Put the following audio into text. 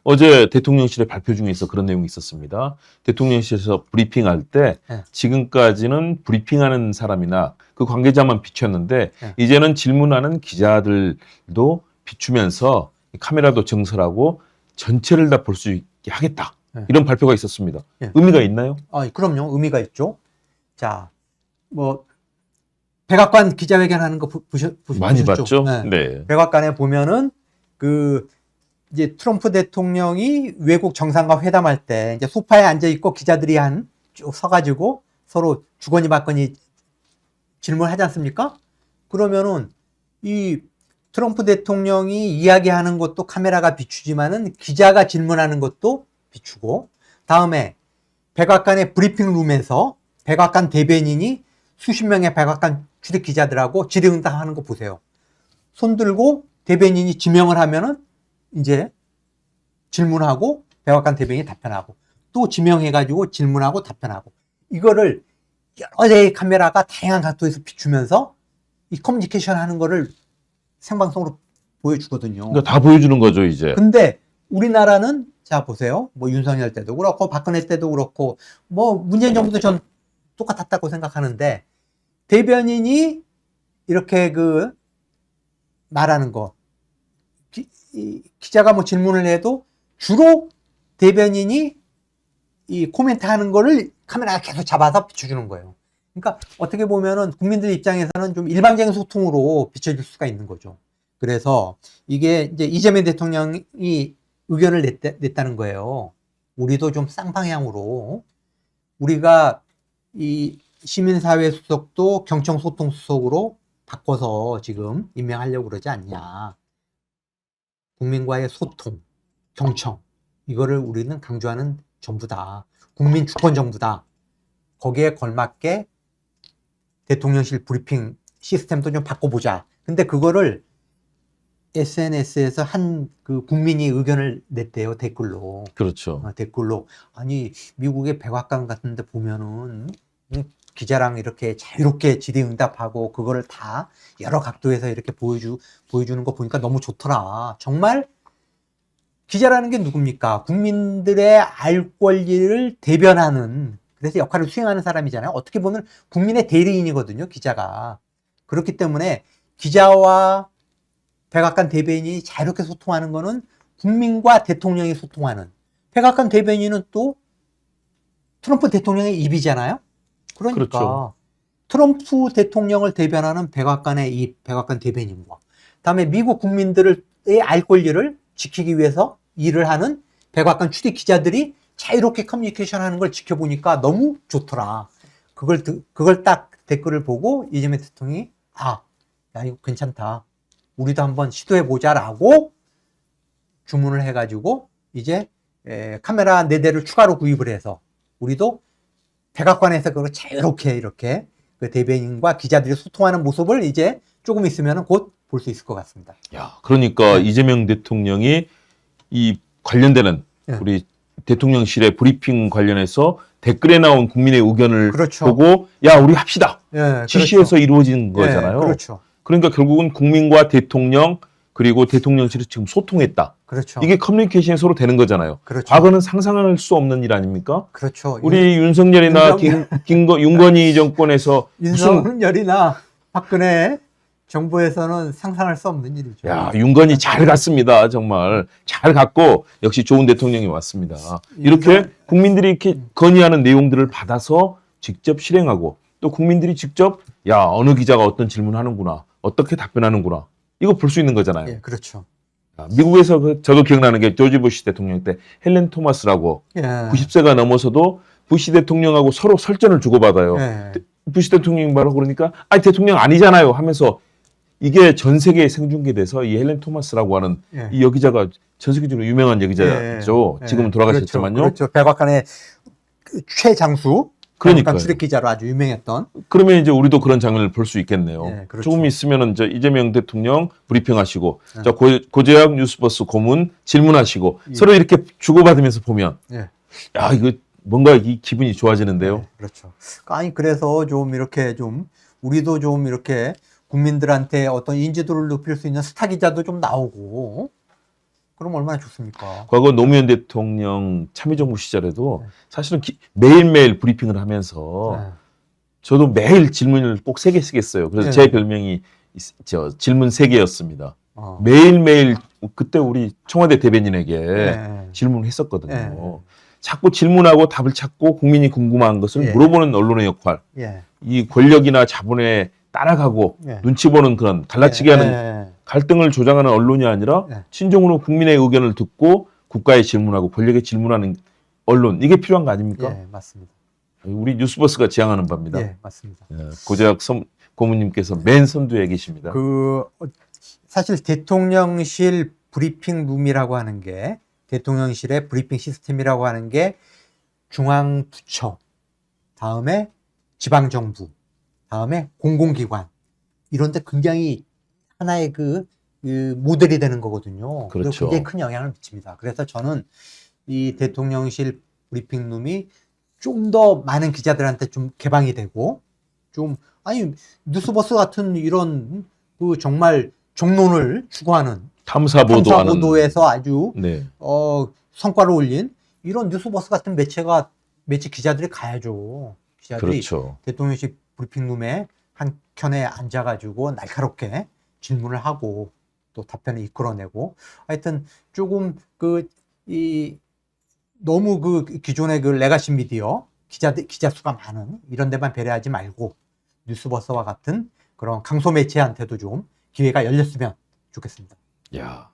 어제 대통령실의 발표 중에서 그런 내용이 있었습니다. 대통령실에서 브리핑할 때 네. 지금까지는 브리핑하는 사람이나 그 관계자만 비췄는데 네. 이제는 질문하는 기자들도 비추면서 카메라도 정설하고 전체를 다 볼 수 있게 하겠다. 네. 이런 발표가 있었습니다. 네. 의미가 있나요? 그럼요. 의미가 있죠. 자, 뭐 백악관 기자회견하는 거 많이 보셨죠? 봤죠? 네. 네. 백악관에 보면은 이제 트럼프 대통령이 외국 정상과 회담할 때 이제 소파에 앉아 있고 기자들이 쭉 서가지고 서로 주거니 받거니 질문하지 않습니까? 그러면은 이 트럼프 대통령이 이야기하는 것도 카메라가 비추지만은 기자가 질문하는 것도 비추고, 다음에 백악관의 브리핑룸에서 백악관 대변인이 수십 명의 백악관 출입 기자들하고 질의응답하는 거 보세요. 손 들고 대변인이 지명을 하면은 이제 질문하고 백악관 대변인이 답변하고, 또 지명해가지고 질문하고 답변하고, 이거를 여러 대의 카메라가 다양한 각도에서 비추면서 이 커뮤니케이션 하는 거를 생방송으로 보여주거든요. 그러니까 다 보여주는 거죠, 이제. 근데 우리나라는 자 보세요. 뭐 윤석열 때도 그렇고 박근혜 때도 그렇고 뭐 문재인 정부도 전 똑같았다고 생각하는데, 대변인이 이렇게 말하는 거, 기자가 뭐 질문을 해도 주로 대변인이 이 코멘트 하는 거를 카메라가 계속 잡아서 비춰주는 거예요. 그러니까 어떻게 보면은 국민들 입장에서는 좀 일방적인 소통으로 비춰질 수가 있는 거죠. 그래서 이게 이제 이재명 대통령이 의견을 냈다는 거예요. 우리도 좀 쌍방향으로, 우리가 이 시민사회 수석도 경청소통수석으로 바꿔서 지금 임명하려고 그러지 않냐. 국민과의 소통, 경청, 이거를 우리는 강조하는 정부다. 국민 주권 정부다. 거기에 걸맞게 대통령실 브리핑 시스템도 좀 바꿔보자. 근데 그거를 SNS에서 국민이 의견을 냈대요, 댓글로. 그렇죠. 댓글로. 아니, 미국의 백악관 같은 데 보면은 기자랑 이렇게 자유롭게 질의응답하고 그거를 다 여러 각도에서 이렇게 보여주는 거 보니까 너무 좋더라. 정말 기자라는 게 누굽니까? 국민들의 알 권리를 대변하는, 그래서 역할을 수행하는 사람이잖아요. 어떻게 보면 국민의 대리인이거든요, 기자가. 그렇기 때문에 기자와 백악관 대변인이 자유롭게 소통하는 거는 국민과 대통령이 소통하는, 백악관 대변인은 또 트럼프 대통령의 입이잖아요. 그러니까 그렇죠. 트럼프 대통령을 대변하는 백악관의 입, 백악관 대변인과 그다음에 미국 국민들의 알 권리를 지키기 위해서 일을 하는 백악관 출입 기자들이 자유롭게 커뮤니케이션 하는 걸 지켜보니까 너무 좋더라. 그걸 딱 댓글을 보고 이재명 대통령이 야, 이거 괜찮다. 우리도 한번 시도해보자라고 주문을 해가지고 이제 카메라 4대를 추가로 구입을 해서 우리도 백악관에서 그걸 자유롭게 이렇게 그 대변인과 기자들이 소통하는 모습을 이제 조금 있으면 곧 볼 수 있을 것 같습니다. 야, 그러니까 이재명 대통령이 이 관련되는 우리 대통령실의 브리핑 관련해서 댓글에 나온 국민의 의견을 그렇죠. 보고 야, 우리 합시다. 그렇죠. 지시해서 이루어진 거잖아요. 그렇죠. 그러니까 결국은 국민과 대통령 그리고 대통령실이 지금 소통했다. 그렇죠. 이게 커뮤니케이션이 서로 되는 거잖아요. 그렇죠. 과거는 상상할 수 없는 일 아닙니까? 그렇죠. 우리 윤석열이나 윤건희 정권에서 윤석열이나 박근혜 정부에서는 상상할 수 없는 일이죠. 야, 윤건희 잘 갔습니다. 정말 잘 갔고 역시 좋은 대통령이 왔습니다. 이렇게 국민들이 이렇게 건의하는 내용들을 받아서 직접 실행하고 또 국민들이 직접 야, 어느 기자가 어떤 질문하는구나, 어떻게 답변하는구나, 이거 볼 수 있는 거잖아요. 예, 그렇죠. 미국에서 저도 기억나는 게 조지 부시 대통령 때 헬렌 토마스라고 90세가 넘어서도 부시 대통령하고 서로 설전을 주고받아요. 부시 대통령이 바로 그러니까 대통령 아니잖아요 하면서 이게 전 세계에 생중계돼서 이 헬렌 토마스라고 하는 이 여기자가 전 세계적으로 유명한 여기자죠. 지금은 돌아가셨지만요. 그렇죠. 백악관의 최장수. 그러니까요. 출입 기자로 아주 유명했던. 그러면 이제 우리도 그런 장면을 볼 수 있겠네요. 그렇죠. 조금 있으면은 이재명 대통령 브리핑하시고, 고재학 뉴스버스 고문 질문하시고 서로 이렇게 주고받으면서 보면, 야, 이거 뭔가 이 기분이 좋아지는데요. 그렇죠. 아니 그래서 좀 이렇게 우리도 좀 이렇게 국민들한테 어떤 인지도를 높일 수 있는 스타 기자도 좀 나오고, 그럼 얼마나 좋습니까? 과거 노무현 대통령 참여정부 시절에도 네. 사실은 매일매일 브리핑을 하면서 네. 저도 매일 질문을 꼭 3개 쓰겠어요. 그래서 네. 제 별명이 질문 3개였습니다. 어. 매일매일 그때 우리 청와대 대변인에게 네. 질문을 했었거든요. 네. 자꾸 질문하고 답을 찾고 국민이 궁금한 것을 예. 물어보는 언론의 역할. 예. 이 권력이나 자본에 따라가고 예. 눈치 보는 그런 갈라치기 하는 예. 갈등을 조장하는 언론이 아니라 예. 진정으로 국민의 의견을 듣고 국가에 질문하고 권력에 질문하는 언론. 이게 필요한 거 아닙니까? 예, 맞습니다. 우리 뉴스버스가 지향하는 바입니다. 예, 맞습니다. 고재학 고모님께서 맨 선두에 계십니다. 사실 대통령실 브리핑룸이라고 하는 게 대통령실의 브리핑 시스템이라고 하는 게 중앙부처, 다음에 지방정부, 다음에 공공기관 이런 데 굉장히 하나의 그 모델이 되는 거거든요. 그렇죠. 굉장히 큰 영향을 미칩니다. 그래서 저는 이 대통령실 브리핑룸이 좀 더 많은 기자들한테 좀 개방이 되고 뉴스버스 같은 이런 그 정말 정론을 추구하는 탐사보도에서 아주 네. 성과를 올린 이런 뉴스버스 같은 매체 기자들이 가야죠. 기자들이 그렇죠. 대통령실 브리핑룸에 한 켠에 앉아가지고 날카롭게 질문을 하고 또 답변을 이끌어내고 하여튼 조금 너무 기존의 레가시 미디어 기자 수가 많은 이런 데만 배려하지 말고 뉴스버스와 같은 그런 강소 매체한테도 좀 기회가 열렸으면 좋겠습니다. 야.